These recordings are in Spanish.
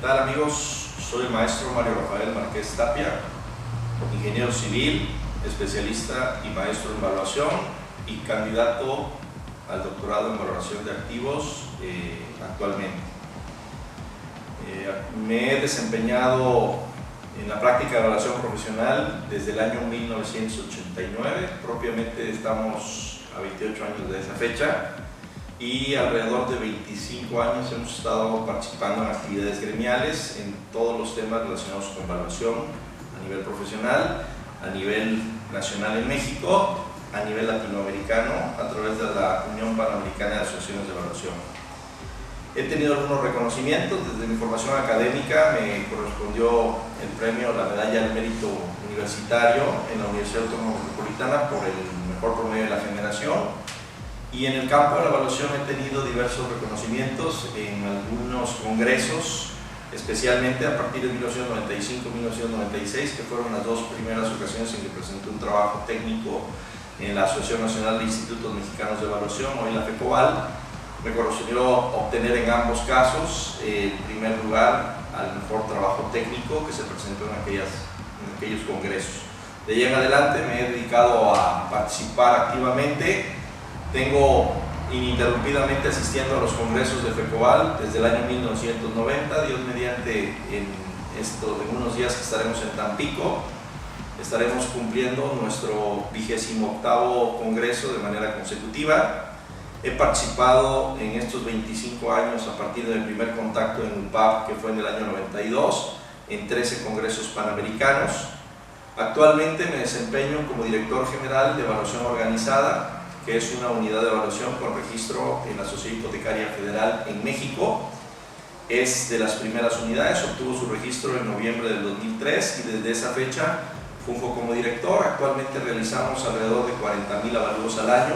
tal amigos? Soy el maestro Mario Rafael Márquez Tapia, ingeniero civil, especialista y maestro en evaluación y candidato al doctorado en valoración de activos actualmente. Me he desempeñado en la práctica de evaluación profesional desde el año 1989, propiamente estamos a 28 años de esa fecha, y alrededor de 25 años hemos estado participando en actividades gremiales en todos los temas relacionados con evaluación a nivel profesional, a nivel nacional en México, a nivel latinoamericano, a través de la Unión Panamericana de Asociaciones de Evaluación. He tenido algunos reconocimientos. Desde mi formación académica me correspondió el premio, la medalla del mérito universitario en la Universidad Autónoma Metropolitana por el mejor promedio de la generación. Y en el campo de la evaluación he tenido diversos reconocimientos en algunos congresos, especialmente a partir de 1995-1996, que fueron las dos primeras ocasiones en que presenté un trabajo técnico en la Asociación Nacional de Institutos Mexicanos de Evaluación, hoy la FECOVAL. Me correspondió obtener en ambos casos el primer lugar al mejor trabajo técnico que se presentó en aquellos congresos. De ahí en adelante me he dedicado a participar activamente. Tengo ininterrumpidamente asistiendo a los congresos de FECOVAL desde el año 1990, Dios mediante en unos días que estaremos en Tampico, estaremos cumpliendo nuestro 28º congreso de manera consecutiva. He participado en estos 25 años a partir de mi primer contacto en UPAP, que fue en el año 92, en 13 congresos panamericanos. Actualmente me desempeño como director general de evaluación organizada, que es una unidad de evaluación con registro en la Sociedad Hipotecaria Federal en México. Es de las primeras unidades, obtuvo su registro en noviembre del 2003 y desde esa fecha funjo como director. Actualmente realizamos alrededor de 40,000 avalúos al año,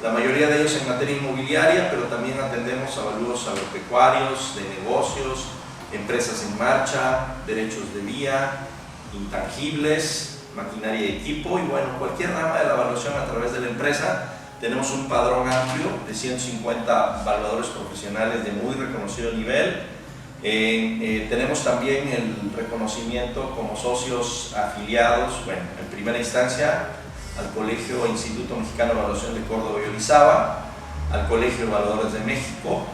la mayoría de ellos en materia inmobiliaria, pero también atendemos avalúos agropecuarios, de negocios, empresas en marcha, derechos de vía, intangibles, maquinaria y equipo, y bueno, cualquier rama de la evaluación a través de la empresa. Tenemos un padrón amplio de 150 evaluadores profesionales de muy reconocido nivel. Tenemos también el reconocimiento como socios afiliados, bueno, en primera instancia al Colegio e Instituto Mexicano de Evaluación de Córdoba y Orizaba, al Colegio de Evaluadores de México,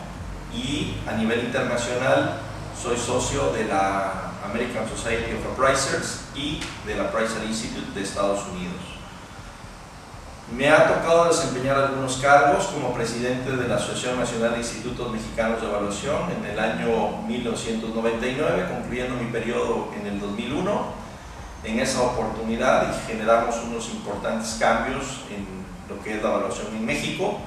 y a nivel internacional soy socio de la American Society of Appraisers y de la Appraisal Institute de Estados Unidos. Me ha tocado desempeñar algunos cargos como presidente de la Asociación Nacional de Institutos Mexicanos de Evaluación en el año 1999, concluyendo mi periodo en el 2001. En esa oportunidad generamos unos importantes cambios en lo que es la evaluación en México.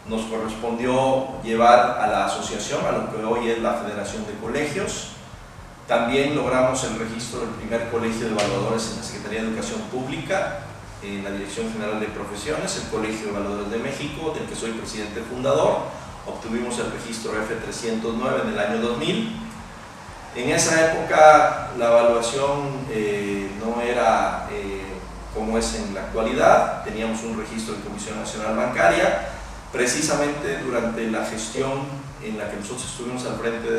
Nos correspondió llevar a la asociación a lo que hoy es la Federación de Colegios. También logramos el registro del primer colegio de evaluadores en la Secretaría de Educación Pública, en la Dirección General de Profesiones, el Colegio de Evaluadores de México, del que soy presidente fundador. Obtuvimos el registro F309 en el año 2000. En esa época la evaluación no era como es en la actualidad. Teníamos un registro de Comisión Nacional Bancaria. Precisamente durante la gestión en la que nosotros estuvimos al frente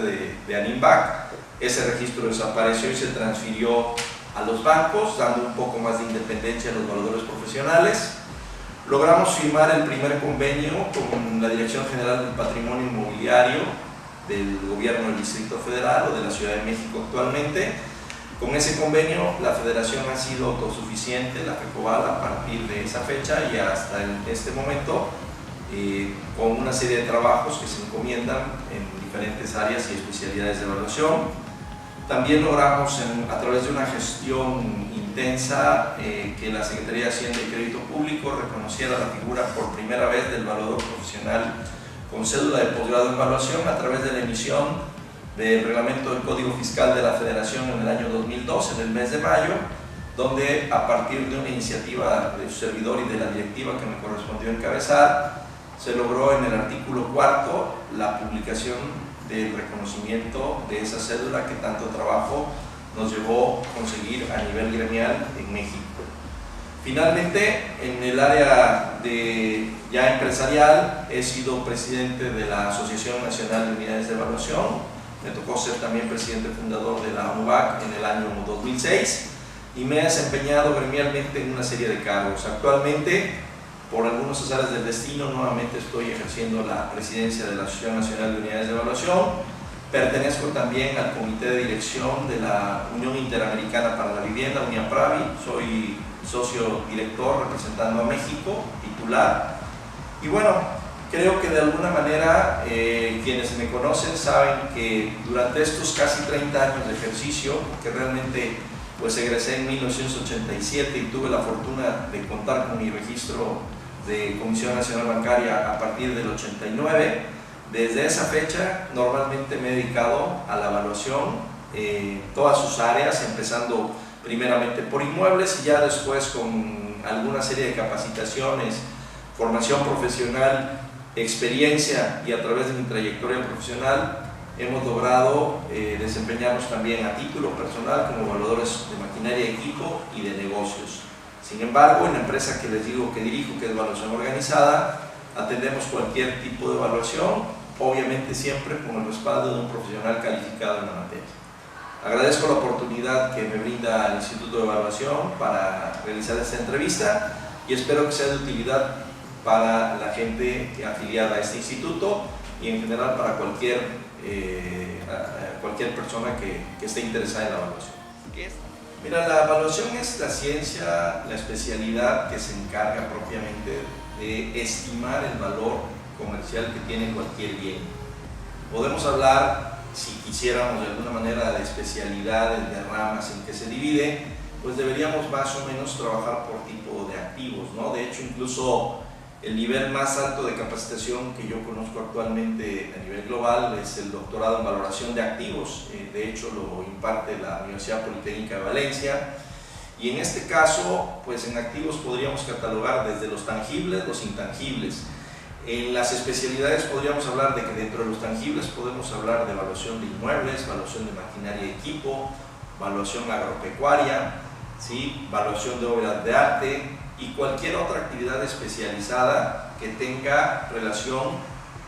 de ANIMBAC, ese registro desapareció y se transfirió a los bancos, dando un poco más de independencia a los evaluadores profesionales. Logramos firmar el primer convenio con la Dirección General del Patrimonio Inmobiliario del Gobierno del Distrito Federal o de la Ciudad de México actualmente. Con ese convenio la Federación ha sido autosuficiente, la FECOVAL, a partir de esa fecha y hasta este momento, con una serie de trabajos que se encomiendan en diferentes áreas y especialidades de evaluación. También logramos, a través de una gestión intensa, que la Secretaría de Hacienda y Crédito Público reconociera la figura por primera vez del evaluador profesional con cédula de posgrado en evaluación a través de la emisión del reglamento del Código Fiscal de la Federación en el año 2002, en el mes de mayo, donde a partir de una iniciativa de su servidor y de la directiva que me correspondió encabezar, se logró en el artículo 4 la publicación del reconocimiento de esa cédula que tanto trabajo nos llevó a conseguir a nivel gremial en México. Finalmente, en el área ya empresarial, he sido presidente de la Asociación Nacional de Unidades de Evaluación, me tocó ser también presidente fundador de la UNUVAC en el año 2006 y me he desempeñado gremialmente en una serie de cargos. Actualmente, por algunos azares del destino, nuevamente estoy ejerciendo la presidencia de la Asociación Nacional de Unidades de Evaluación. Pertenezco también al comité de dirección de la Unión Interamericana para la Vivienda, UNIAPRAVI. Soy socio director representando a México, titular. Y bueno, creo que de alguna manera quienes me conocen saben que durante estos casi 30 años de ejercicio, que realmente pues egresé en 1987 y tuve la fortuna de contar con mi registro de Comisión Nacional Bancaria a partir del 89, desde esa fecha normalmente me he dedicado a la evaluación, todas sus áreas, empezando primeramente por inmuebles y ya después con alguna serie de capacitaciones, formación profesional, experiencia y a través de mi trayectoria profesional hemos logrado desempeñarnos también a título personal como evaluadores de maquinaria de equipo y de negocios. Sin embargo, en la empresa que les digo que dirijo, que es Evaluación Organizada, atendemos cualquier tipo de evaluación, obviamente siempre con el respaldo de un profesional calificado en la materia. Agradezco la oportunidad que me brinda el Instituto de Evaluación para realizar esta entrevista y espero que sea de utilidad para la gente afiliada a este instituto y en general para cualquier persona que esté interesada en la evaluación. ¿Qué es? Mira, la evaluación es la ciencia, la especialidad que se encarga propiamente de estimar el valor comercial que tiene cualquier bien. Podemos hablar, si quisiéramos de alguna manera, de especialidades, de ramas en que se divide, pues deberíamos más o menos trabajar por tipo de activos, ¿no? De hecho, incluso el nivel más alto de capacitación que yo conozco actualmente a nivel global es el doctorado en valoración de activos. De hecho, lo imparte la Universidad Politécnica de Valencia. Y en este caso, pues en activos podríamos catalogar desde los tangibles, los intangibles. En las especialidades podríamos hablar de que dentro de los tangibles podemos hablar de evaluación de inmuebles, evaluación de maquinaria y equipo, evaluación agropecuaria, ¿sí? Evaluación de obras de arte y cualquier otra actividad especializada que tenga relación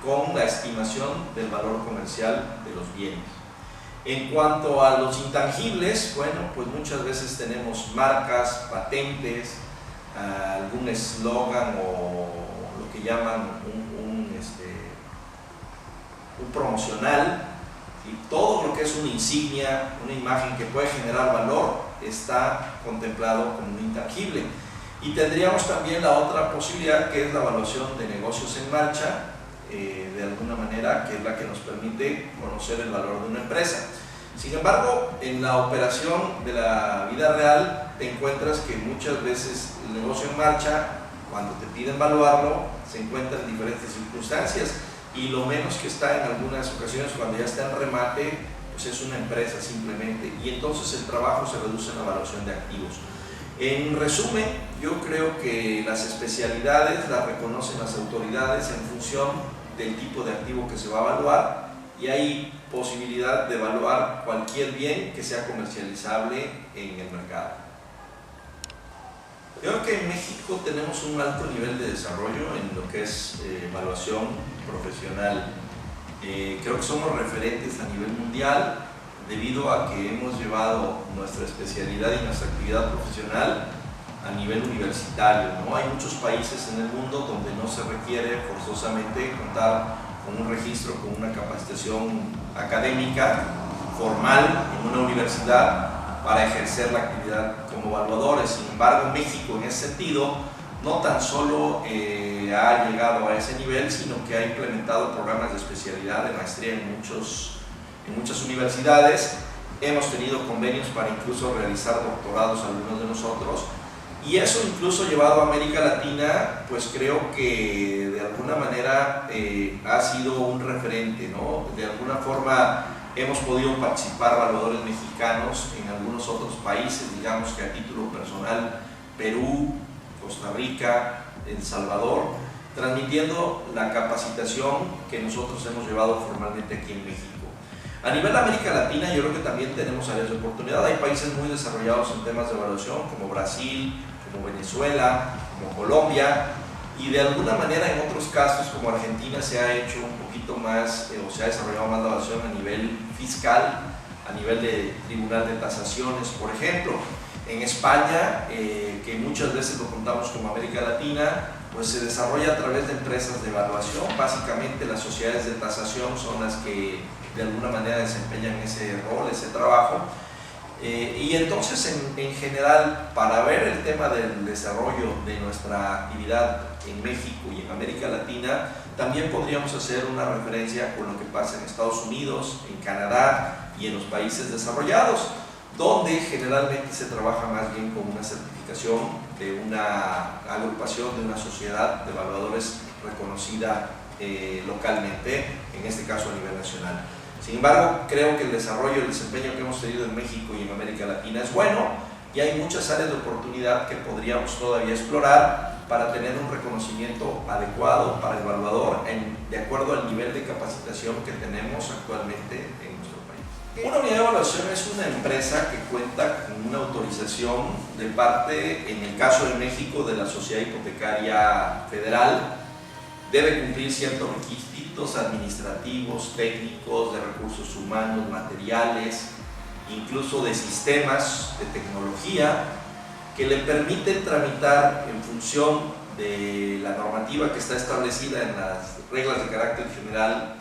con la estimación del valor comercial de los bienes. En cuanto a los intangibles, bueno, pues muchas veces tenemos marcas, patentes, algún eslogan o lo que llaman un promocional, y todo lo que es una insignia, una imagen que puede generar valor, está contemplado como un intangible. Y tendríamos también la otra posibilidad, que es la evaluación de negocios en marcha, de alguna manera, que es la que nos permite conocer el valor de una empresa. Sin embargo, en la operación de la vida real te encuentras que muchas veces el negocio en marcha, cuando te piden evaluarlo, se encuentra en diferentes circunstancias y lo menos que está en algunas ocasiones cuando ya está en remate, pues es una empresa simplemente, y entonces el trabajo se reduce en la evaluación de activos. En resumen, yo creo que las especialidades las reconocen las autoridades en función del tipo de activo que se va a evaluar y hay posibilidad de evaluar cualquier bien que sea comercializable en el mercado. Yo creo que en México tenemos un alto nivel de desarrollo en lo que es evaluación profesional. Creo que somos referentes a nivel mundial debido a que hemos llevado nuestra especialidad y nuestra actividad profesional a nivel universitario, ¿no? Hay muchos países en el mundo donde no se requiere forzosamente contar con un registro, con una capacitación académica formal en una universidad para ejercer la actividad como evaluadores. Sin embargo, México en ese sentido no tan solo ha llegado a ese nivel, sino que ha implementado programas de especialidad, de maestría en muchas universidades. Hemos tenido convenios para incluso realizar doctorados algunos de nosotros, y eso incluso llevado a América Latina, pues creo que de alguna manera ha sido un referente, ¿no? De alguna forma hemos podido participar evaluadores mexicanos en algunos otros países, digamos que a título personal, Perú, Costa Rica, El Salvador, transmitiendo la capacitación que nosotros hemos llevado formalmente aquí en México. A nivel de América Latina yo creo que también tenemos áreas de oportunidad. Hay países muy desarrollados en temas de evaluación como Brasil, como Venezuela, como Colombia, y de alguna manera en otros casos como Argentina se ha hecho un poquito más o se ha desarrollado más la evaluación a nivel fiscal, a nivel de tribunal de tasaciones, por ejemplo. En España, que muchas veces lo contamos como América Latina, pues se desarrolla a través de empresas de evaluación. Básicamente las sociedades de tasación son las que de alguna manera desempeñan ese rol, ese trabajo. Y entonces en general, para ver el tema del desarrollo de nuestra actividad en México y en América Latina, también podríamos hacer una referencia con lo que pasa en Estados Unidos, en Canadá y en los países desarrollados, donde generalmente se trabaja más bien con una certificación de una agrupación, de una sociedad de evaluadores reconocida localmente, en este caso a nivel nacional. Sin embargo, creo que el desarrollo y el desempeño que hemos tenido en México y en América Latina es bueno, y hay muchas áreas de oportunidad que podríamos todavía explorar para tener un reconocimiento adecuado para el evaluador de acuerdo al nivel de capacitación que tenemos actualmente en nuestro país. Una unidad de evaluación es una empresa que cuenta con una autorización de parte, en el caso de México, de la Sociedad Hipotecaria Federal. Debe cumplir ciertos requisitos administrativos, técnicos, de recursos humanos, materiales, incluso de sistemas, de tecnología, que le permiten tramitar en función de la normativa que está establecida en las reglas de carácter general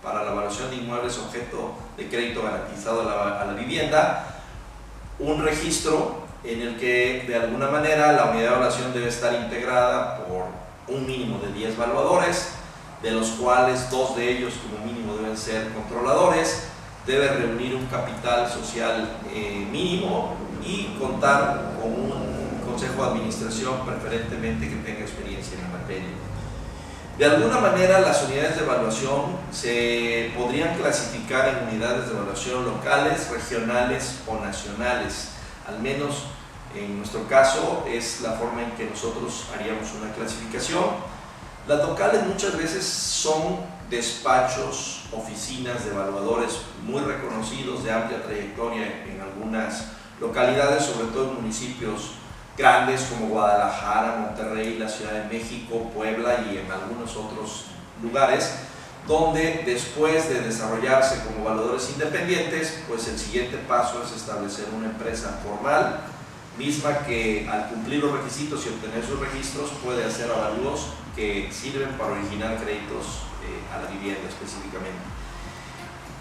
para la evaluación de inmuebles objeto de crédito garantizado a la vivienda, un registro en el que de alguna manera la unidad de evaluación debe estar integrada por un mínimo de 10 evaluadores, de los cuales 2 de ellos como mínimo deben ser controladores, debe reunir un capital social mínimo y contar con un consejo de administración preferentemente que tenga experiencia en la materia. De alguna manera las unidades de evaluación se podrían clasificar en unidades de evaluación locales, regionales o nacionales. Al menos en nuestro caso es la forma en que nosotros haríamos una clasificación. Las locales muchas veces son despachos, oficinas de evaluadores muy reconocidos, de amplia trayectoria en algunas localidades, sobre todo en municipios grandes como Guadalajara, Monterrey, la Ciudad de México, Puebla y en algunos otros lugares, donde después de desarrollarse como evaluadores independientes, pues el siguiente paso es establecer una empresa formal, misma que al cumplir los requisitos y obtener sus registros puede hacer avalúos que sirven para originar créditos a la vivienda específicamente.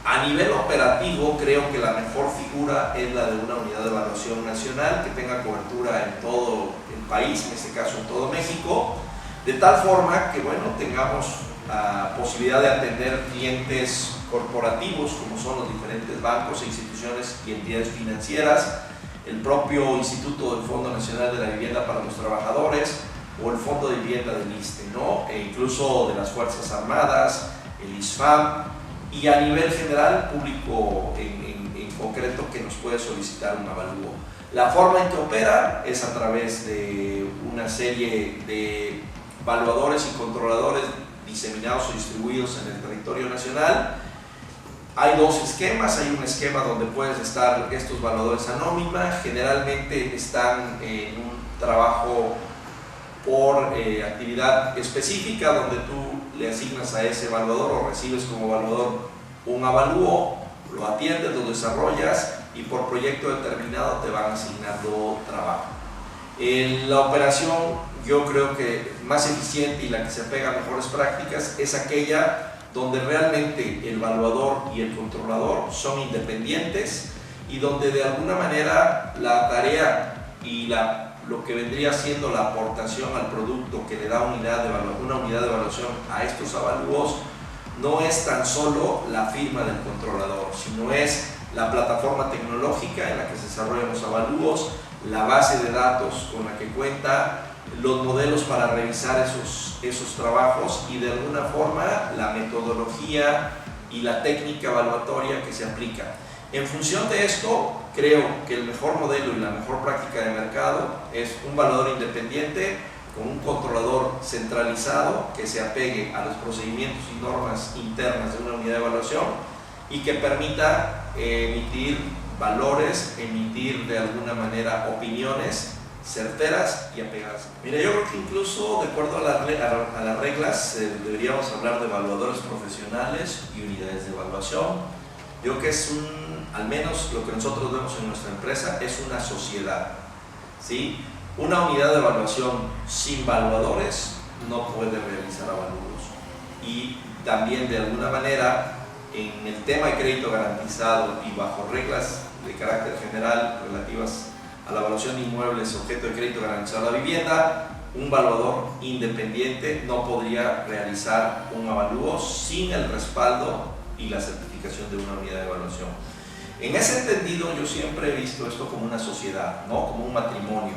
A nivel operativo, creo que la mejor figura es la de una unidad de evaluación nacional que tenga cobertura en todo el país, en este caso en todo México, de tal forma que bueno, tengamos la posibilidad de atender clientes corporativos como son los diferentes bancos e instituciones y entidades financieras, el propio Instituto del Fondo Nacional de la Vivienda para los Trabajadores o el Fondo de Vivienda del ISSSTE, ¿no? E incluso de las Fuerzas Armadas, el ISFAM, y a nivel general, público en concreto que nos puede solicitar un avalúo. La forma en que opera es a través de una serie de evaluadores y controladores diseminados o distribuidos en el territorio nacional. Hay 2 esquemas, hay un esquema donde puedes estar estos evaluadores a nómina, generalmente están en un trabajo por actividad específica donde tú le asignas a ese evaluador o recibes como evaluador un avalúo, lo atiendes, lo desarrollas y por proyecto determinado te van asignando trabajo. La operación yo creo que más eficiente y la que se apega a mejores prácticas es aquella donde realmente el evaluador y el controlador son independientes y donde de alguna manera la tarea y lo que vendría siendo la aportación al producto que le da una unidad de evaluación a estos avalúos no es tan solo la firma del controlador, sino es la plataforma tecnológica en la que se desarrollan los avalúos, la base de datos con la que cuenta, los modelos para revisar esos trabajos y de alguna forma la metodología y la técnica evaluatoria que se aplica. En función de esto, creo que el mejor modelo y la mejor práctica de mercado es un evaluador independiente con un controlador centralizado que se apegue a los procedimientos y normas internas de una unidad de evaluación y que permita emitir valores, emitir de alguna manera opiniones certeras y apegadas. Mira, yo creo que incluso de acuerdo a las reglas deberíamos hablar de evaluadores profesionales y unidades de evaluación. Yo creo que es al menos lo que nosotros vemos en nuestra empresa es una sociedad, ¿sí? Una unidad de evaluación sin evaluadores no puede realizar avalúos. Y también de alguna manera en el tema de crédito garantizado y bajo reglas de carácter general relativas a la evaluación de inmuebles objeto de crédito garantizado a la vivienda, un evaluador independiente no podría realizar un avalúo sin el respaldo y la certificación de una unidad de evaluación. En ese entendido, yo siempre he visto esto como una sociedad, ¿no? Como un matrimonio.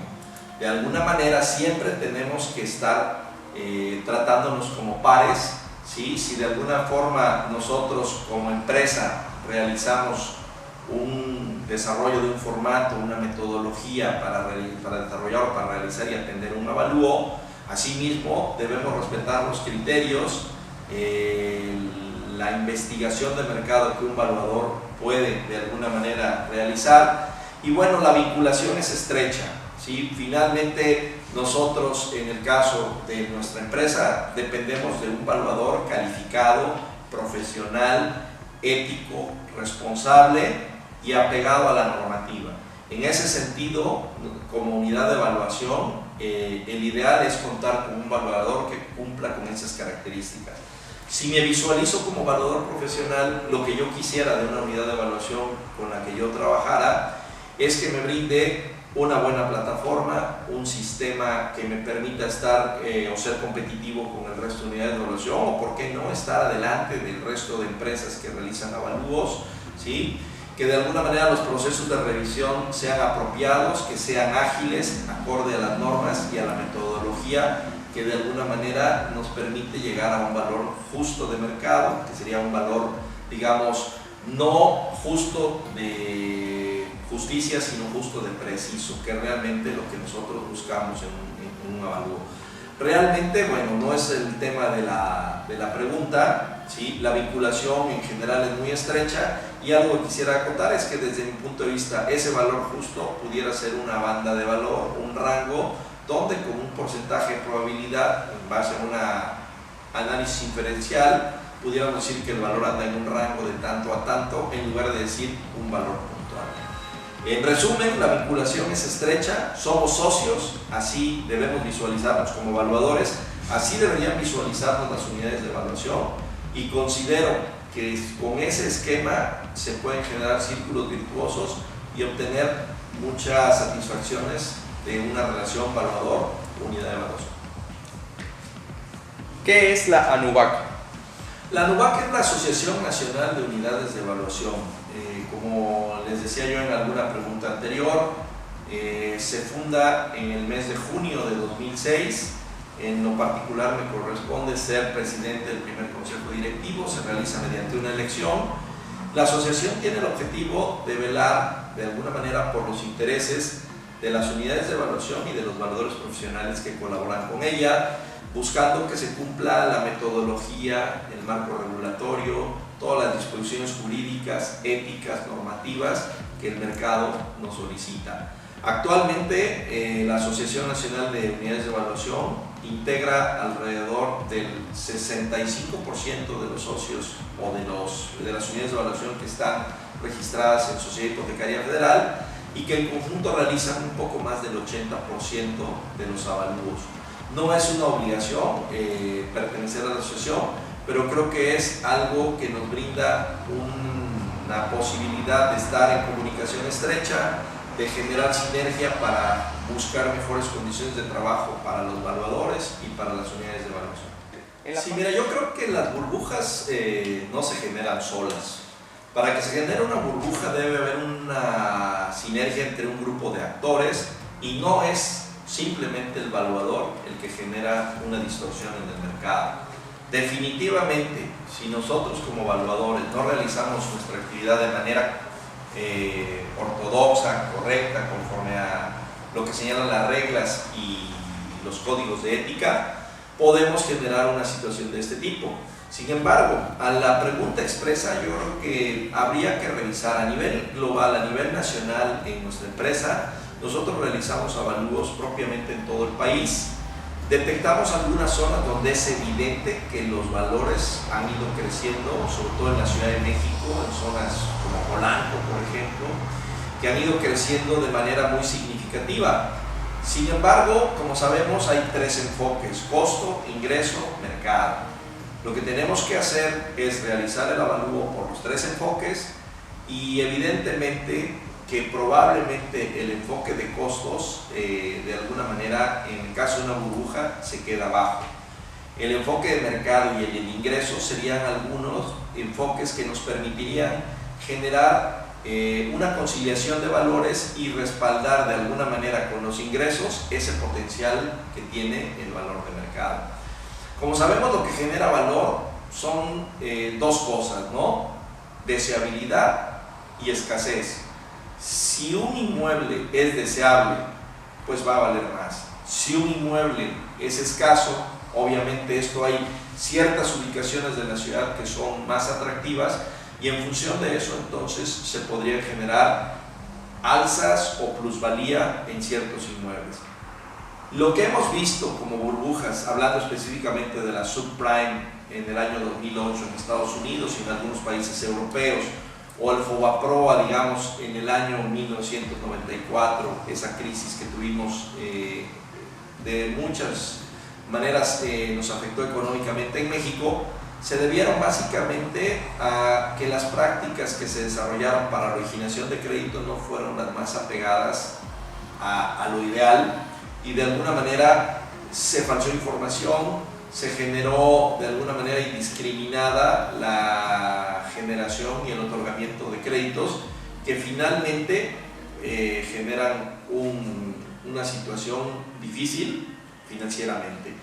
De alguna manera siempre tenemos que estar tratándonos como pares, ¿sí? Si de alguna forma nosotros como empresa realizamos un desarrollo de un formato, una metodología para desarrollar o para realizar y atender un avalúo, asimismo debemos respetar los criterios, la investigación de mercado que un evaluador puede de alguna manera realizar, y bueno, la vinculación es estrecha, ¿sí? Finalmente nosotros en el caso de nuestra empresa dependemos de un evaluador calificado, profesional, ético, responsable y apegado a la normativa. En ese sentido, como unidad de evaluación, el ideal es contar con un evaluador que cumpla con esas características. Si me visualizo como evaluador profesional, lo que yo quisiera de una unidad de evaluación con la que yo trabajara es que me brinde una buena plataforma, un sistema que me permita estar o ser competitivo con el resto de unidades de evaluación, o por qué no estar adelante del resto de empresas que realizan avalúos, ¿sí? Que de alguna manera los procesos de revisión sean apropiados, que sean ágiles, acorde a las normas y a la metodología, que de alguna manera nos permite llegar a un valor justo de mercado, que sería un valor, digamos, no justo de justicia, sino justo de preciso, que es realmente lo que nosotros buscamos en un avalúo. Realmente, bueno, no es el tema de la pregunta, ¿sí? La vinculación en general es muy estrecha, y algo que quisiera acotar es que desde mi punto de vista ese valor justo pudiera ser una banda de valor, un rango, donde con un porcentaje de probabilidad, en base a un análisis inferencial, pudiéramos decir que el valor anda en un rango de tanto a tanto, en lugar de decir un valor puntual. En resumen, la vinculación es estrecha, somos socios, así debemos visualizarnos como evaluadores, así deberían visualizarnos las unidades de evaluación, y considero que con ese esquema se pueden generar círculos virtuosos y obtener muchas satisfacciones de una relación evaluador-unidad de evaluación. ¿Qué es la ANUVAC? La ANUVAC es la Asociación Nacional de Unidades de Evaluación. Como les decía yo en alguna pregunta anterior, se funda en el mes de junio de 2006. En lo particular me corresponde ser presidente del primer consejo directivo, se realiza mediante una elección. La asociación tiene el objetivo de velar de alguna manera por los intereses de las unidades de evaluación y de los evaluadores profesionales que colaboran con ella, buscando que se cumpla la metodología, el marco regulatorio, todas las disposiciones jurídicas, éticas, normativas que el mercado nos solicita. Actualmente la Asociación Nacional de Unidades de Evaluación integra alrededor del 65% de los socios o de las unidades de evaluación que están registradas en Sociedad Hipotecaria Federal, y que en conjunto realizan un poco más del 80% de los avalúos. No es una obligación pertenecer a la asociación, pero creo que es algo que nos brinda una posibilidad de estar en comunicación estrecha, de generar sinergia para buscar mejores condiciones de trabajo para los evaluadores y para las unidades de evaluación. Sí, mira, yo creo que las burbujas no se generan solas. Para que se genere una burbuja debe haber una sinergia entre un grupo de actores, y no es simplemente el evaluador el que genera una distorsión en el mercado. Definitivamente, si nosotros como evaluadores no realizamos nuestra actividad de manera ortodoxa, correcta, conforme a lo que señalan las reglas y los códigos de ética, podemos generar una situación de este tipo. Sin embargo, a la pregunta expresa, yo creo que habría que revisar a nivel global, a nivel nacional en nuestra empresa, nosotros realizamos avalúos propiamente en todo el país. Detectamos algunas zonas donde es evidente que los valores han ido creciendo, sobre todo en la Ciudad de México, en zonas como Polanco, por ejemplo, que han ido creciendo de manera muy significativa. Sin embargo, como sabemos, hay tres enfoques: costo, ingreso, mercado. Lo que tenemos que hacer es realizar el avalúo por los tres enfoques y evidentemente que probablemente el enfoque de costos de alguna manera, en el caso de una burbuja, se queda bajo. El enfoque de mercado y el ingreso serían algunos enfoques que nos permitirían generar una conciliación de valores y respaldar de alguna manera con los ingresos ese potencial que tiene el valor de mercado. Como sabemos, lo que genera valor son dos cosas, ¿no? Deseabilidad y escasez. Si un inmueble es deseable, pues va a valer más. Si un inmueble es escaso, obviamente esto hay ciertas ubicaciones de la ciudad que son más atractivas y en función de eso entonces se podría generar alzas o plusvalía en ciertos inmuebles. Lo que hemos visto como burbujas, hablando específicamente de la subprime en el año 2008 en Estados Unidos y en algunos países europeos, o el FOBAPROA, digamos, en el año 1994, esa crisis que tuvimos de muchas maneras nos afectó económicamente en México, se debieron básicamente a que las prácticas que se desarrollaron para la originación de crédito no fueron las más apegadas a lo ideal y de alguna manera se falseó información, se generó de alguna manera indiscriminada la generación y el otorgamiento de créditos que finalmente generan una situación difícil financieramente.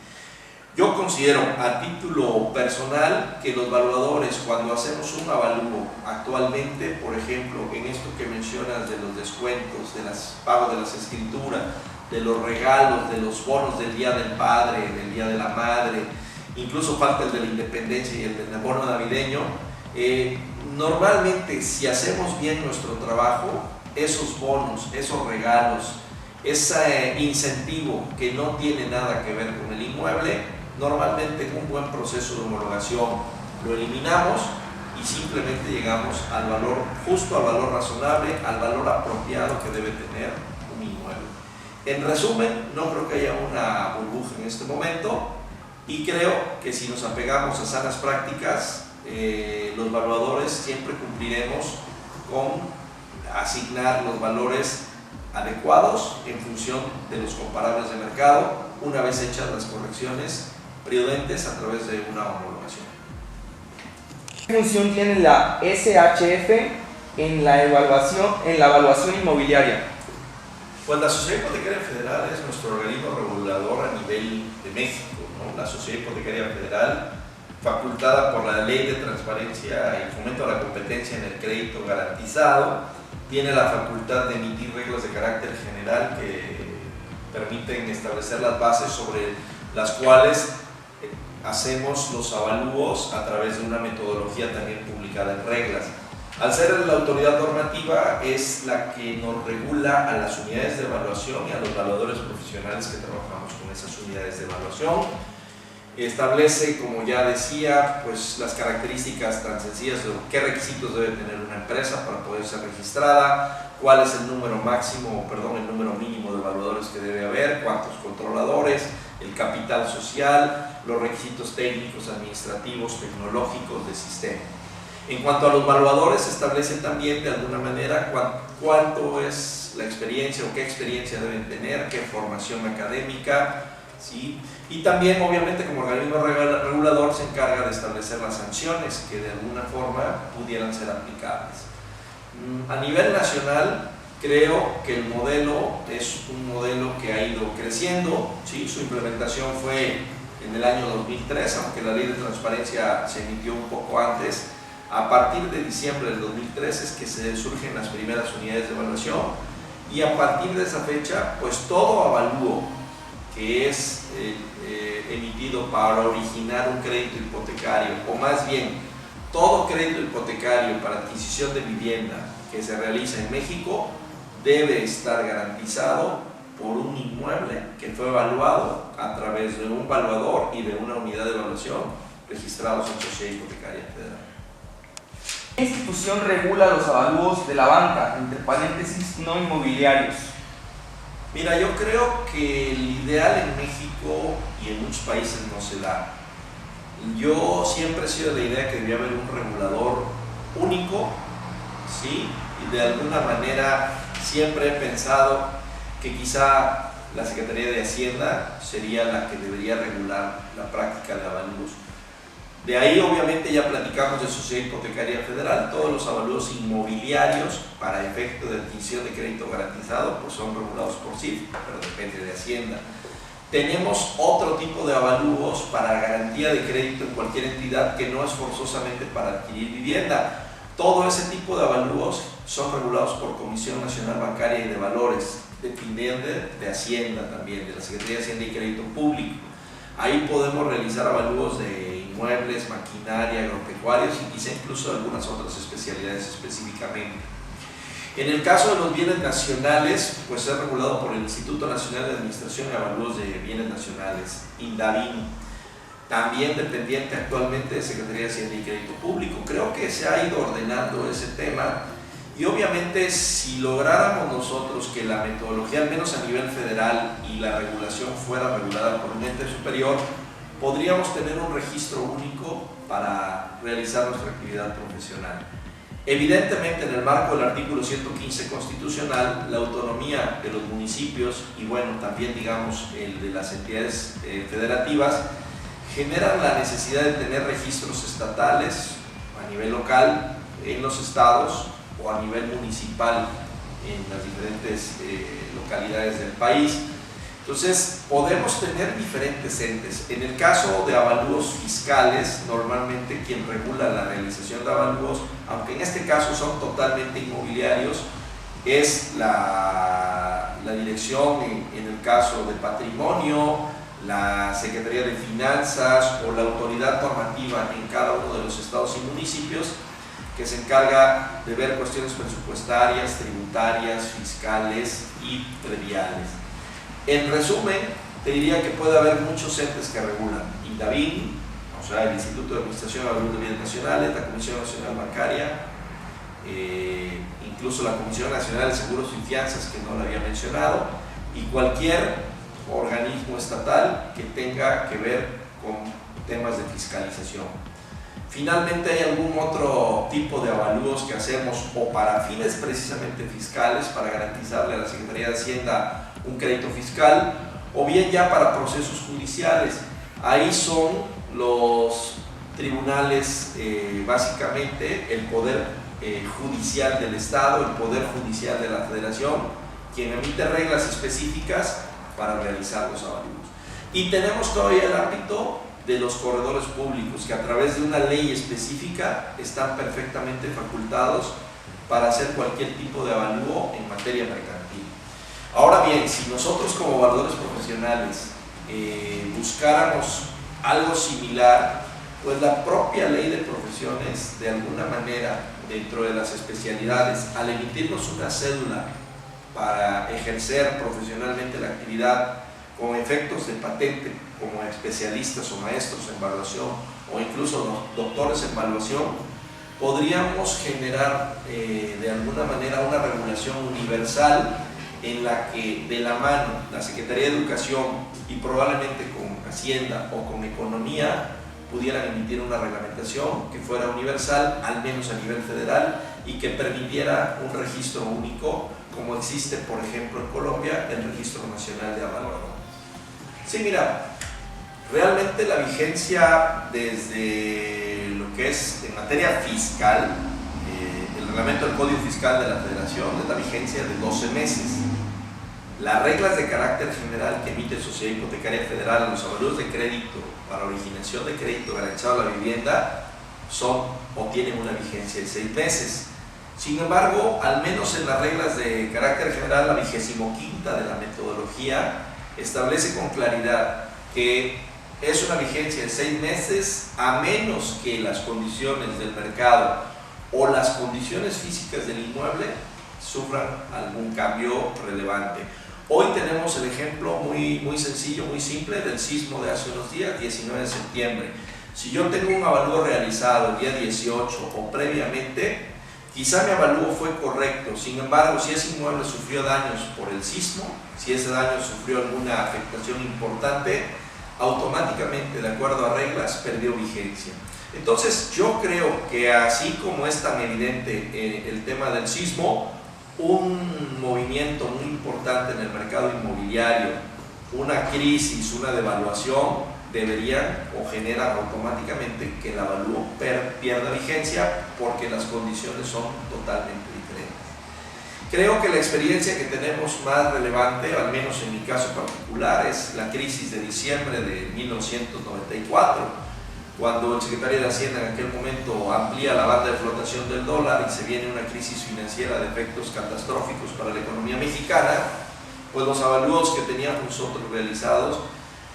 Yo considero a título personal que los valuadores, cuando hacemos un avalúo actualmente, por ejemplo, en esto que mencionas de los descuentos, de los pagos de las escrituras, de los regalos, de los bonos del Día del Padre, del Día de la Madre, incluso falta el de la Independencia y el del bono navideño, normalmente si hacemos bien nuestro trabajo, esos bonos, esos regalos, ese incentivo que no tiene nada que ver con el inmueble, normalmente en un buen proceso de homologación lo eliminamos y simplemente llegamos al valor justo, al valor razonable, al valor apropiado que debe tener un inmueble. En resumen, no creo que haya una burbuja en este momento y creo que si nos apegamos a sanas prácticas, los valuadores siempre cumpliremos con asignar los valores adecuados en función de los comparables de mercado, una vez hechas las correcciones prudentes a través de una homologación. ¿Qué función tiene la SHF en la evaluación inmobiliaria? Pues la Sociedad Hipotecaria Federal es nuestro organismo regulador a nivel de México, ¿no? La Sociedad Hipotecaria Federal, facultada por la Ley de Transparencia y Fomento a la Competencia en el Crédito Garantizado, tiene la facultad de emitir reglas de carácter general que permiten establecer las bases sobre las cuales hacemos los avalúos a través de una metodología también publicada en reglas. Al ser la autoridad normativa es la que nos regula a las unidades de evaluación y a los evaluadores profesionales que trabajamos con esas unidades de evaluación. Establece, como ya decía, pues las características tan sencillas de qué requisitos debe tener una empresa para poder ser registrada, cuál es el número el número mínimo de evaluadores que debe haber, cuántos controladores, el capital social, los requisitos técnicos, administrativos, tecnológicos del sistema. En cuanto a los evaluadores, establece también de alguna manera cuánto es la experiencia o qué experiencia deben tener, qué formación académica, ¿sí? Y también obviamente como organismo regulador se encarga de establecer las sanciones que de alguna forma pudieran ser aplicables. A nivel nacional creo que el modelo es un modelo que ha ido creciendo, ¿sí? Su implementación fue en el año 2003, aunque la ley de transparencia se emitió un poco antes. A partir de diciembre del 2003 es que se surgen las primeras unidades de evaluación y a partir de esa fecha pues todo avalúo que es emitido para originar un crédito hipotecario, o más bien todo crédito hipotecario para adquisición de vivienda que se realiza en México debe estar garantizado por un inmueble que fue evaluado a través de un evaluador y de una unidad de evaluación registrados en Sociedad Hipotecaria Federal. ¿Qué institución regula los avalúos de la banca, entre paréntesis, no inmobiliarios? Mira, yo creo que el ideal en México y en muchos países no se da. Yo siempre he sido de la idea que debía haber un regulador único, ¿sí? Y de alguna manera siempre he pensado que quizá la Secretaría de Hacienda sería la que debería regular la práctica de avalúos. De ahí obviamente ya platicamos de Sociedad Hipotecaria Federal, todos los avalúos inmobiliarios para efecto de adquisición de crédito garantizado pues son regulados por CIF, pero depende de Hacienda. Tenemos otro tipo de avalúos para garantía de crédito en cualquier entidad que no es forzosamente para adquirir vivienda. Todo ese tipo de avalúos son regulados por Comisión Nacional Bancaria y de Valores, dependiendo de Hacienda también, de la Secretaría de Hacienda y Crédito Público. Ahí podemos realizar avalúos de inmuebles, maquinaria, agropecuarios y quizá incluso algunas otras especialidades específicamente. En el caso de los bienes nacionales, pues es regulado por el Instituto Nacional de Administración y Avalúos de Bienes Nacionales, INDABIN, también dependiente actualmente de Secretaría de Hacienda y Crédito Público. Creo que se ha ido ordenando ese tema y obviamente si lográramos nosotros que la metodología, al menos a nivel federal, y la regulación fuera regulada por un ente superior, podríamos tener un registro único para realizar nuestra actividad profesional. Evidentemente, en el marco del artículo 115 constitucional, la autonomía de los municipios y bueno, también digamos el de las entidades federativas generan la necesidad de tener registros estatales a nivel local en los estados o a nivel municipal en las diferentes localidades del país. Entonces, podemos tener diferentes entes. En el caso de avalúos fiscales, normalmente quien regula la realización de avalúos, aunque en este caso son totalmente inmobiliarios, es la dirección en el caso de patrimonio, la Secretaría de Finanzas o la autoridad normativa en cada uno de los estados y municipios que se encarga de ver cuestiones presupuestarias, tributarias, fiscales y prediales. En resumen, te diría que puede haber muchos entes que regulan. INDABIN, o sea, el Instituto de Administración y Avalúos de Bienes Nacionales, la Comisión Nacional Bancaria, incluso la Comisión Nacional de Seguros y Fianzas, que no la había mencionado, y cualquier organismo estatal que tenga que ver con temas de fiscalización. Finalmente, hay algún otro tipo de avalúos que hacemos o para fines precisamente fiscales, para garantizarle a la Secretaría de Hacienda un crédito fiscal, o bien ya para procesos judiciales. Ahí son los tribunales, básicamente el poder judicial del Estado, el poder judicial de la Federación, quien emite reglas específicas para realizar los avalúos. Y tenemos todavía el ámbito de los corredores públicos, que a través de una ley específica están perfectamente facultados para hacer cualquier tipo de avalúo en materia mercantil. Ahora bien, si nosotros como evaluadores profesionales buscáramos algo similar, pues la propia ley de profesiones, de alguna manera, dentro de las especialidades, al emitirnos una cédula para ejercer profesionalmente la actividad con efectos de patente, como especialistas o maestros en evaluación, o incluso doctores en evaluación, podríamos generar de alguna manera una regulación universal en la que de la mano la Secretaría de Educación y probablemente con Hacienda o con Economía pudieran emitir una reglamentación que fuera universal, al menos a nivel federal, y que permitiera un registro único, como existe, por ejemplo, en Colombia, el Registro Nacional de Evaluador. Sí, mira, realmente la vigencia desde lo que es en materia fiscal, el reglamento del Código Fiscal de la Federación es la vigencia de 12 meses. Las reglas de carácter general que emite Sociedad Hipotecaria Federal a los avalúos de crédito para originación de crédito garantizado a la vivienda son o tienen una vigencia de 6 meses. Sin embargo, al menos en las reglas de carácter general, la 25ª de la metodología establece con claridad que es una vigencia de 6 meses a menos que las condiciones del mercado o las condiciones físicas del inmueble sufran algún cambio relevante. Hoy tenemos el ejemplo muy sencillo, muy simple del sismo de hace unos días, 19 de septiembre. Si yo tengo un avalúo realizado el día 18 o previamente, quizá mi avalúo fue correcto. Sin embargo, si ese inmueble sufrió daños por el sismo, si ese daño sufrió alguna afectación importante, automáticamente, de acuerdo a reglas, perdió vigencia. Entonces, yo creo que así como es tan evidente el tema del sismo, un movimiento muy importante en el mercado inmobiliario, una crisis, una devaluación, deberían o generan automáticamente que el avalúo pierda vigencia porque las condiciones son totalmente diferentes. Creo que la experiencia que tenemos más relevante, al menos en mi caso particular, es la crisis de diciembre de 1994, cuando el secretario de Hacienda en aquel momento amplía la banda de flotación del dólar y se viene una crisis financiera de efectos catastróficos para la economía mexicana, pues los avalúos que teníamos nosotros realizados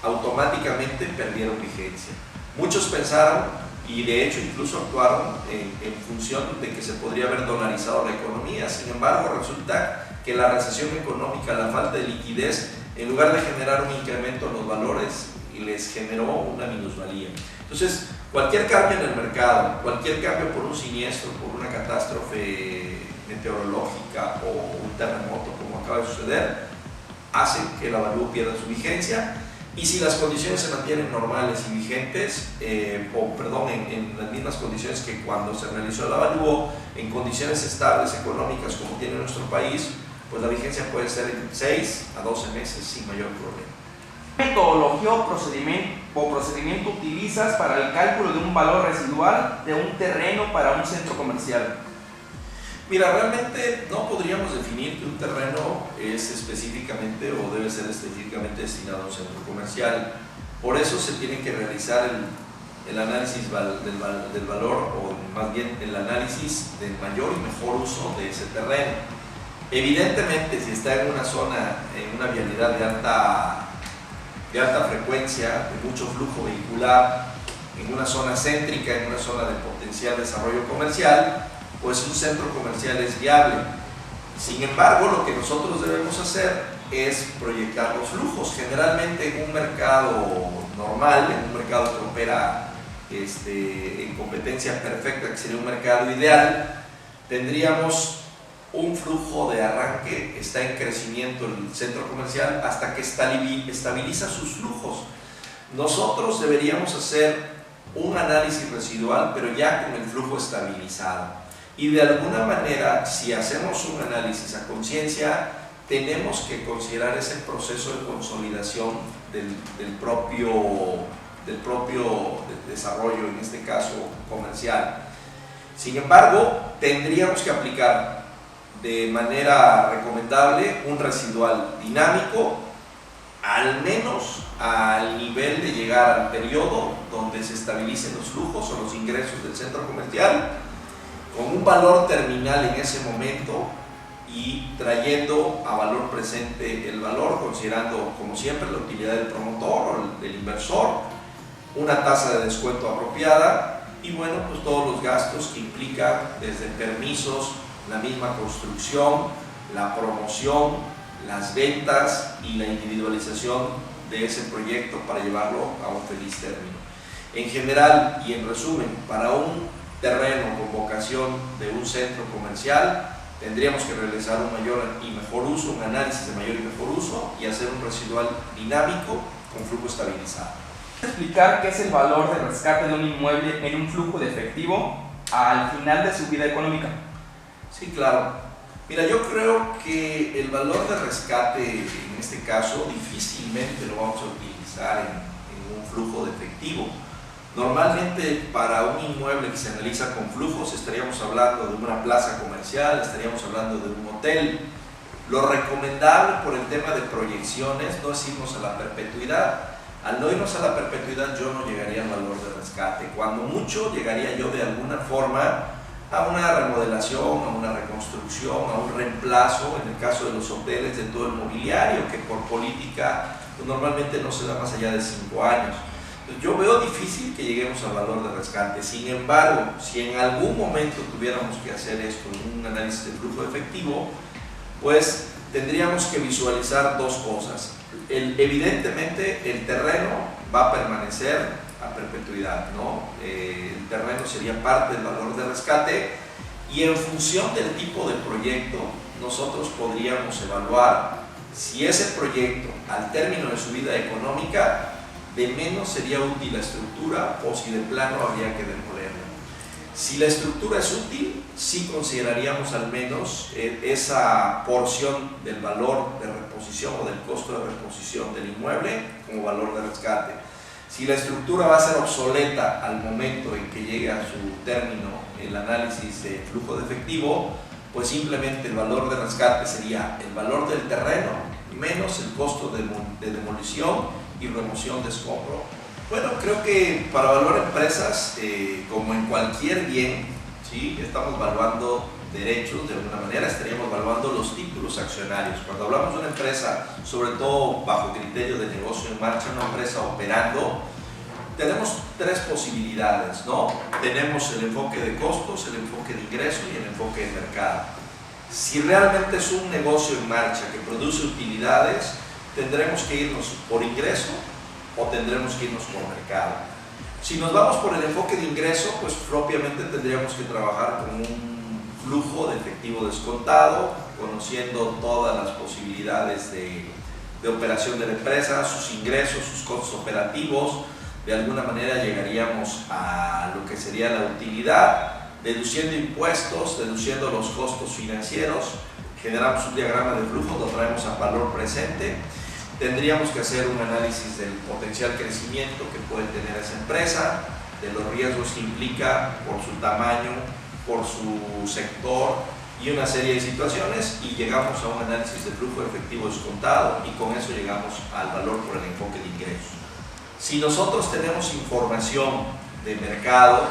automáticamente perdieron vigencia. Muchos pensaron, y de hecho incluso actuaron en función de que se podría haber dolarizado la economía. Sin embargo, resulta que la recesión económica, la falta de liquidez, en lugar de generar un incremento en los valores, les generó una minusvalía. Entonces, cualquier cambio en el mercado, cualquier cambio por un siniestro, por una catástrofe meteorológica o un terremoto como acaba de suceder, hace que el avalúo pierda su vigencia. Y si las condiciones se mantienen normales y vigentes, en las mismas condiciones que cuando se realizó el avalúo, en condiciones estables económicas como tiene nuestro país, pues la vigencia puede ser de 6 a 12 meses sin mayor problema. ¿Qué metodología o procedimiento utilizas para el cálculo de un valor residual de un terreno para un centro comercial? Mira, realmente no podríamos definir que un terreno es específicamente o debe ser específicamente destinado a un centro comercial. Por eso se tiene que realizar el análisis del valor, o más bien el análisis del mayor y mejor uso de ese terreno. Evidentemente, si está en una zona, en una vialidad de alta frecuencia, de mucho flujo vehicular, en una zona céntrica, en una zona de potencial desarrollo comercial, pues un centro comercial es viable. Sin embargo, lo que nosotros debemos hacer es proyectar los flujos. Generalmente en un mercado normal, en un mercado que opera en competencia perfecta, que sería un mercado ideal, tendríamos un flujo de arranque, está en crecimiento el centro comercial hasta que estabiliza sus flujos. Nosotros deberíamos hacer un análisis residual, pero ya con el flujo estabilizado. Y de alguna manera, si hacemos un análisis a conciencia, tenemos que considerar ese proceso de consolidación del propio desarrollo, en este caso comercial. Sin embargo, tendríamos que aplicar de manera recomendable un residual dinámico, al menos al nivel de llegar al periodo donde se estabilicen los flujos o los ingresos del centro comercial, con un valor terminal en ese momento y trayendo a valor presente el valor, considerando como siempre la utilidad del promotor o del inversor, una tasa de descuento apropiada y bueno, pues todos los gastos que implica desde permisos, la misma construcción, la promoción, las ventas y la individualización de ese proyecto para llevarlo a un feliz término. En general y en resumen, para un terreno con vocación de un centro comercial, tendríamos que realizar un mayor y mejor uso, un análisis de mayor y mejor uso y hacer un residual dinámico con flujo estabilizado. ¿Explicar qué es el valor de rescate de un inmueble en un flujo de efectivo al final de su vida económica? Sí, claro. Mira, yo creo que el valor de rescate, en este caso, difícilmente lo vamos a utilizar en un flujo de efectivo. Normalmente para un inmueble que se analiza con flujos estaríamos hablando de una plaza comercial, estaríamos hablando de un hotel. Lo recomendable por el tema de proyecciones no es irnos a la perpetuidad. Al no irnos a la perpetuidad yo no llegaría al valor de rescate. Cuando mucho llegaría yo de alguna forma a una remodelación, a una reconstrucción, a un reemplazo, en el caso de los hoteles, de todo el mobiliario, que por política pues normalmente no se da más allá de 5 años. Yo veo difícil que lleguemos al valor de rescate. Sin embargo, si en algún momento tuviéramos que hacer esto en un análisis de flujo efectivo, pues tendríamos que visualizar dos cosas. Evidentemente, el terreno va a permanecer a perpetuidad, ¿no? El terreno sería parte del valor de rescate y en función del tipo de proyecto, nosotros podríamos evaluar si ese proyecto, al término de su vida económica, de menos sería útil la estructura o si de plano habría que demolerla. Si la estructura es útil, sí consideraríamos al menos esa porción del valor de reposición o del costo de reposición del inmueble como valor de rescate. Si la estructura va a ser obsoleta al momento en que llegue a su término el análisis de flujo de efectivo, pues simplemente el valor de rescate sería el valor del terreno menos el costo de demolición y remoción de escombro. Bueno, creo que para evaluar empresas, como en cualquier bien, ¿sí? Estamos evaluando derechos de alguna manera, estaríamos evaluando los títulos accionarios. Cuando hablamos de una empresa, sobre todo bajo criterio de negocio en marcha, una empresa operando, tenemos tres posibilidades, ¿no? Tenemos el enfoque de costos, el enfoque de ingreso y el enfoque de mercado. Si realmente es un negocio en marcha que produce utilidades, tendremos que irnos por ingreso o tendremos que irnos por mercado. Si nos vamos por el enfoque de ingreso, pues propiamente tendríamos que trabajar con un flujo de efectivo descontado, conociendo todas las posibilidades de operación de la empresa, sus ingresos, sus costos operativos. De alguna manera llegaríamos a lo que sería la utilidad, deduciendo impuestos, deduciendo los costos financieros, generamos un diagrama de flujo, lo traemos a valor presente. Tendríamos que hacer un análisis del potencial crecimiento que puede tener esa empresa, de los riesgos que implica por su tamaño, por su sector y una serie de situaciones, y llegamos a un análisis de flujo efectivo descontado y con eso llegamos al valor por el enfoque de ingresos. Si nosotros tenemos información de mercado,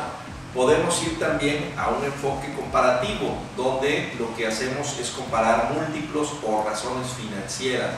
podemos ir también a un enfoque comparativo, donde lo que hacemos es comparar múltiplos o razones financieras.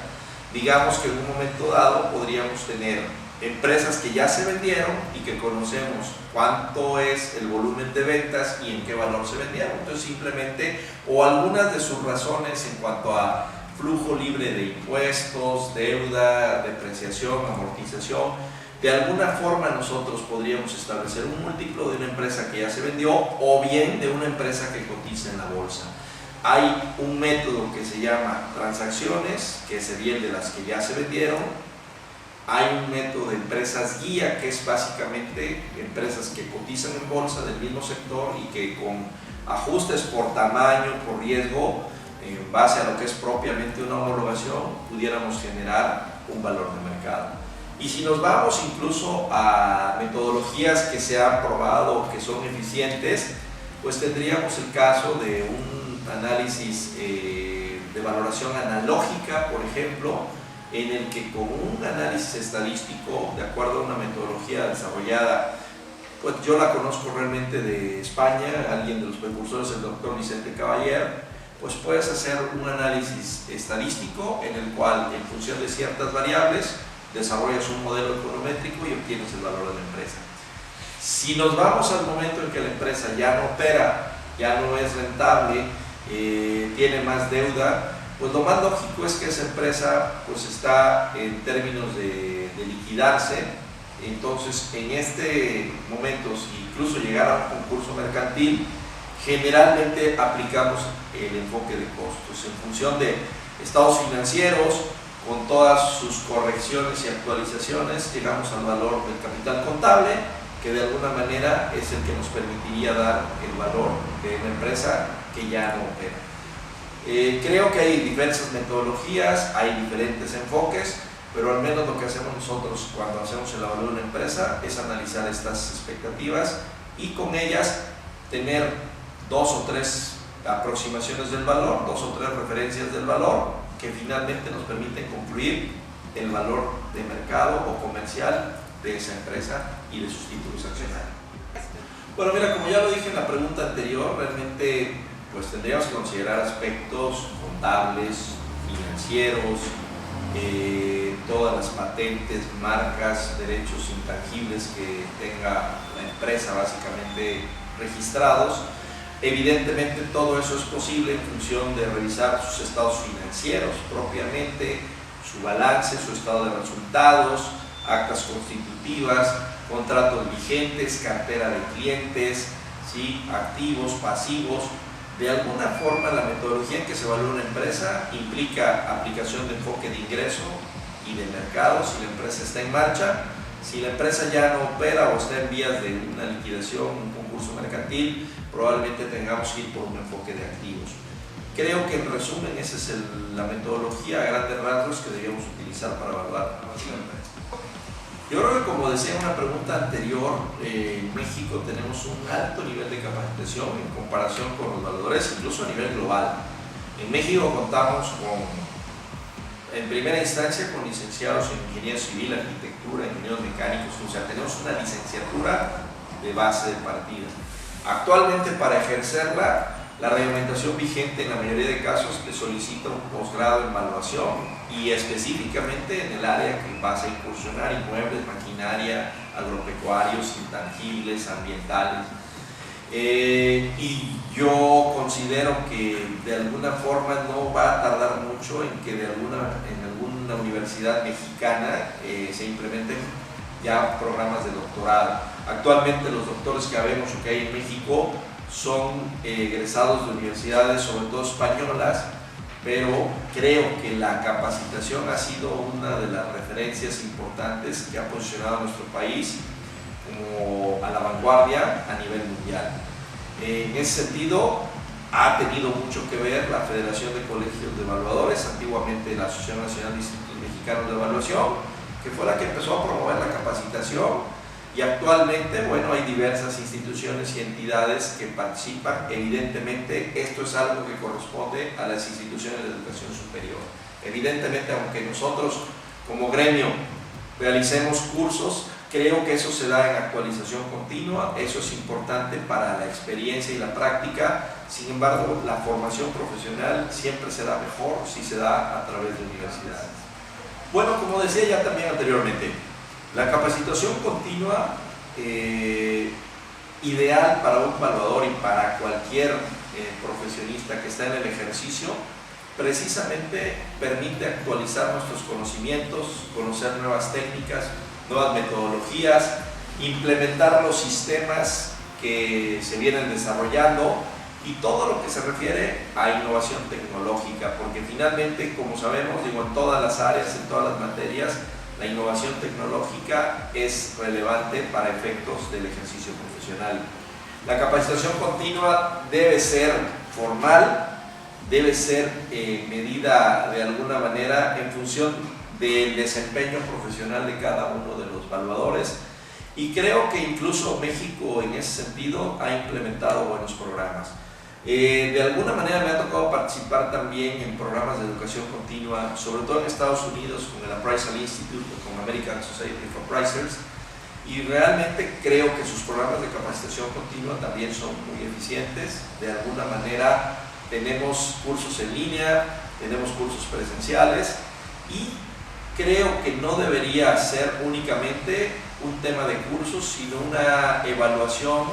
Digamos que en un momento dado podríamos tener empresas que ya se vendieron y que conocemos cuánto es el volumen de ventas y en qué valor se vendieron. Entonces simplemente, o algunas de sus razones en cuanto a flujo libre de impuestos, deuda, depreciación, amortización, de alguna forma nosotros podríamos establecer un múltiplo de una empresa que ya se vendió o bien de una empresa que cotiza en la bolsa. Hay un método que se llama transacciones, que sería el de las que ya se vendieron. Hay un método de empresas guía, que es básicamente empresas que cotizan en bolsa del mismo sector y que con ajustes por tamaño, por riesgo, en base a lo que es propiamente una homologación, pudiéramos generar un valor de mercado. Y si nos vamos incluso a metodologías que se han probado, que son eficientes, pues tendríamos el caso de un análisis de valoración analógica, por ejemplo, en el que con un análisis estadístico, de acuerdo a una metodología desarrollada, pues yo la conozco realmente de España, alguien de los precursores, el doctor Vicente Caballer, pues puedes hacer un análisis estadístico en el cual, en función de ciertas variables, desarrollas un modelo econométrico y obtienes el valor de la empresa. Si nos vamos al momento en que la empresa ya no opera, ya no es rentable, tiene más deuda, pues lo más lógico es que esa empresa pues está en términos de liquidarse. Entonces en este momento, si incluso llegara a un concurso mercantil, generalmente aplicamos el enfoque de costos en función de estados financieros, con todas sus correcciones y actualizaciones, llegamos al valor del capital contable, que de alguna manera es el que nos permitiría dar el valor de una empresa que ya no opera. Creo que hay diversas metodologías, hay diferentes enfoques, pero al menos lo que hacemos nosotros cuando hacemos el evaluación de una empresa es analizar estas expectativas y con ellas tener 2 o 3 aproximaciones del valor, 2 o 3 referencias del valor, que finalmente nos permiten concluir el valor de mercado o comercial de esa empresa y de sus títulos accionarios. Bueno, mira, como ya lo dije en la pregunta anterior, realmente pues tendríamos que considerar aspectos contables, financieros, todas las patentes, marcas, derechos intangibles que tenga la empresa básicamente registrados. Evidentemente todo eso es posible en función de revisar sus estados financieros propiamente, su balance, su estado de resultados, actas constitutivas, contratos vigentes, cartera de clientes, ¿sí? Activos, pasivos. De alguna forma la metodología en que se evalúa una empresa implica aplicación de enfoque de ingreso y de mercado si la empresa está en marcha. Si la empresa ya no opera o está en vías de una liquidación, un concurso mercantil, probablemente tengamos que ir por un enfoque de activos. Creo que en resumen esa es la metodología a grandes rasgos que debíamos utilizar para evaluar a la empresa. Yo creo que, como decía en una pregunta anterior, en México tenemos un alto nivel de capacitación en comparación con los evaluadores, incluso a nivel global. En México contamos en primera instancia con licenciados en ingeniería civil, arquitectura, ingenieros mecánicos, o sea, tenemos una licenciatura de base de partida. Actualmente, para ejercerla, la reglamentación vigente en la mayoría de casos te solicita un posgrado en evaluación y específicamente en el área que vas a incursionar: inmuebles, maquinaria, agropecuarios, intangibles, ambientales. Y yo considero que de alguna forma no va a tardar mucho en que en alguna universidad mexicana se implementen ya programas de doctorado. Actualmente los doctores que habemos o que hay en México son egresados de universidades, sobre todo españolas, pero creo que la capacitación ha sido una de las referencias importantes que ha posicionado a nuestro país como a la vanguardia a nivel mundial. En ese sentido, ha tenido mucho que ver la Federación de Colegios de Evaluadores, antiguamente la Asociación Nacional de Institutos Mexicanos de Evaluación, que fue la que empezó a promover la capacitación. Y actualmente, bueno, hay diversas instituciones y entidades que participan. Evidentemente, esto es algo que corresponde a las instituciones de educación superior. Evidentemente, aunque nosotros como gremio realicemos cursos, creo que eso se da en actualización continua. Eso es importante para la experiencia y la práctica. Sin embargo, la formación profesional siempre será mejor si se da a través de universidades. Bueno, como decía ya también anteriormente, la capacitación continua, ideal para un evaluador y para cualquier profesionista que está en el ejercicio, precisamente permite actualizar nuestros conocimientos, conocer nuevas técnicas, nuevas metodologías, implementar los sistemas que se vienen desarrollando y todo lo que se refiere a innovación tecnológica, porque finalmente, como sabemos, en todas las áreas, en todas las materias, la innovación tecnológica es relevante para efectos del ejercicio profesional. La capacitación continua debe ser formal, debe ser medida de alguna manera en función del desempeño profesional de cada uno de los evaluadores, y creo que incluso México en ese sentido ha implementado buenos programas. De alguna manera me ha tocado participar también en programas de educación continua, sobre todo en Estados Unidos con el Appraisal Institute o con American Society for Appraisers, y realmente creo que sus programas de capacitación continua también son muy eficientes. De alguna manera tenemos cursos en línea, tenemos cursos presenciales, y creo que no debería ser únicamente un tema de cursos, sino una evaluación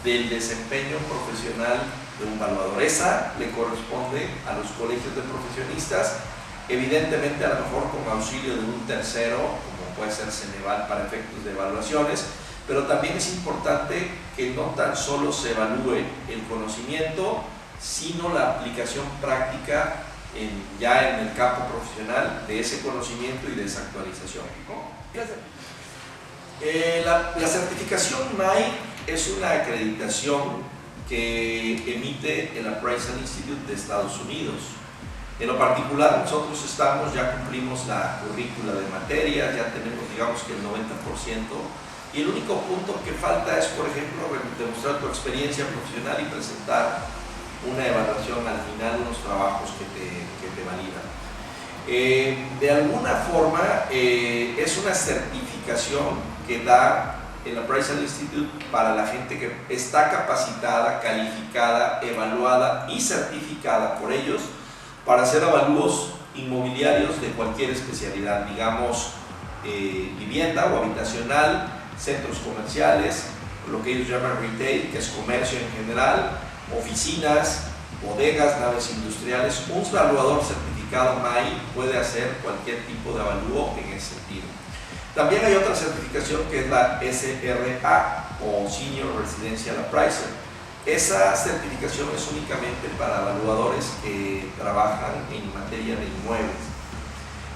del desempeño profesional de un evaluador. Esa le corresponde a los colegios de profesionistas, evidentemente a lo mejor con auxilio de un tercero, como puede ser Ceneval para efectos de evaluaciones, pero también es importante que no tan solo se evalúe el conocimiento, sino la aplicación práctica ya en el campo profesional de ese conocimiento y de esa actualización. La certificación MAI es una acreditación que emite el Appraisal Institute de Estados Unidos. En lo particular, nosotros ya cumplimos la currícula de materias, ya tenemos, digamos que el 90%, y el único punto que falta es, por ejemplo, demostrar tu experiencia profesional y presentar una evaluación al final, unos trabajos que te validan. De alguna forma, es una certificación que da el Appraisal Institute para la gente que está capacitada, calificada, evaluada y certificada por ellos para hacer avalúos inmobiliarios de cualquier especialidad, digamos vivienda o habitacional, centros comerciales, lo que ellos llaman retail, que es comercio en general, oficinas, bodegas, naves industriales. Un evaluador certificado MAI puede hacer cualquier tipo de avalúo en ese sentido. También hay otra certificación que es la SRA o Senior Residential Appraiser. Esa certificación es únicamente para evaluadores que trabajan en materia de inmuebles.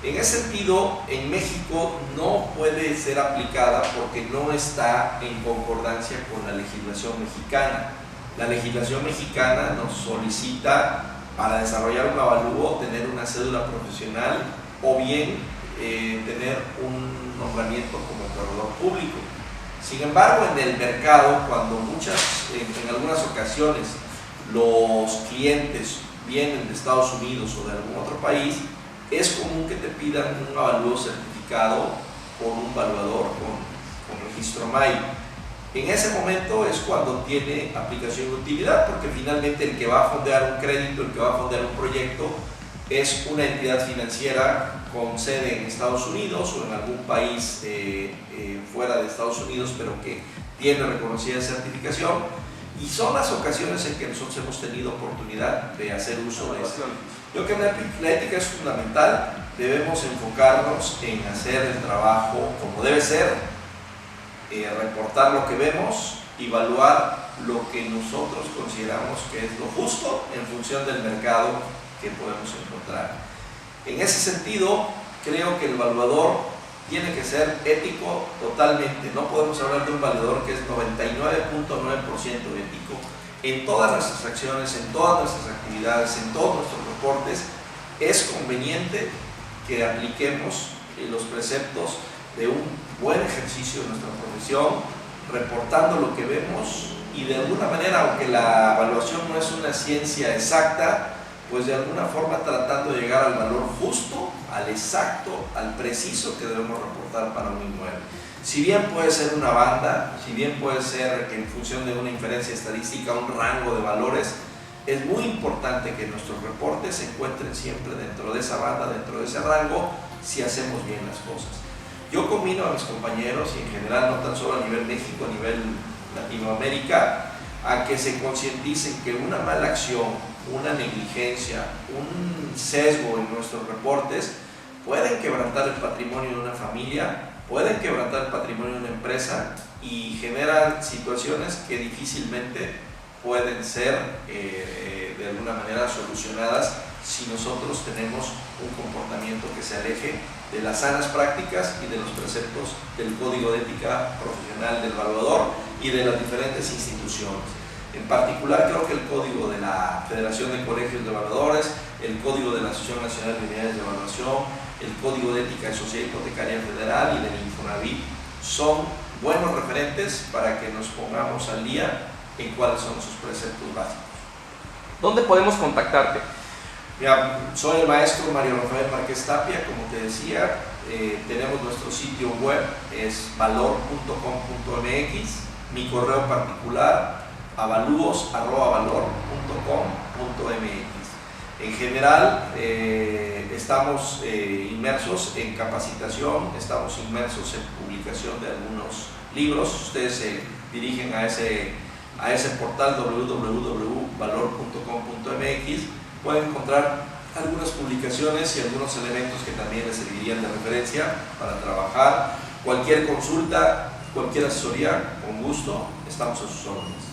En ese sentido, en México no puede ser aplicada porque no está en concordancia con la legislación mexicana. La legislación mexicana nos solicita para desarrollar un avalúo tener una cédula profesional o bien tener un nombramiento como corredor público. Sin embargo, en el mercado, cuando en algunas ocasiones los clientes vienen de Estados Unidos o de algún otro país, es común que te pidan un avalúo certificado por un evaluador con registro MAI. En ese momento es cuando tiene aplicación de utilidad, porque finalmente el que va a fondear un crédito, el que va a fondear un proyecto, es una entidad financiera con sede en Estados Unidos o en algún país fuera de Estados Unidos, pero que tiene reconocida certificación, y son las ocasiones en que nosotros hemos tenido oportunidad de hacer uso de esto. Yo creo que la ética es fundamental, debemos enfocarnos en hacer el trabajo como debe ser, reportar lo que vemos, evaluar lo que nosotros consideramos que es lo justo en función del mercado que podemos encontrar. En ese sentido, creo que el evaluador tiene que ser ético totalmente. No podemos hablar de un evaluador que es 99.9% ético. En todas nuestras acciones, en todas nuestras actividades, en todos nuestros reportes, es conveniente que apliquemos los preceptos de un buen ejercicio de nuestra profesión, reportando lo que vemos y de alguna manera, aunque la evaluación no es una ciencia exacta, pues de alguna forma tratando de llegar al valor justo, al exacto, al preciso que debemos reportar para un inmueble. Si bien puede ser una banda, si bien puede ser en función de una inferencia estadística un rango de valores, es muy importante que nuestros reportes se encuentren siempre dentro de esa banda, dentro de ese rango, si hacemos bien las cosas. Yo combino a mis compañeros, y en general no tan solo a nivel México, a nivel Latinoamérica, a que se concienticen que una mala acción, una negligencia, un sesgo en nuestros reportes pueden quebrantar el patrimonio de una familia, pueden quebrantar el patrimonio de una empresa y generan situaciones que difícilmente pueden ser de alguna manera solucionadas si nosotros tenemos un comportamiento que se aleje de las sanas prácticas y de los preceptos del Código de Ética Profesional del Evaluador y de las diferentes instituciones. En particular, creo que el Código de la Federación de Colegios de Evaluadores, el Código de la Asociación Nacional de Unidades de Evaluación, el Código de Ética de Sociedad Hipotecaria Federal y del Infonavit son buenos referentes para que nos pongamos al día en cuáles son sus preceptos básicos. ¿Dónde podemos contactarte? Mira, soy el maestro Mario Rafael Márquez Tapia, como te decía, tenemos nuestro sitio web, es valor.com.mx, mi correo particular, avaluos@valor.com.mx. En general, estamos inmersos en capacitación, estamos inmersos en publicación de algunos libros. Ustedes se dirigen a ese portal www.valor.com.mx, pueden encontrar algunas publicaciones y algunos elementos que también les servirían de referencia para trabajar. Cualquier consulta, cualquier asesoría, con gusto, estamos a sus órdenes.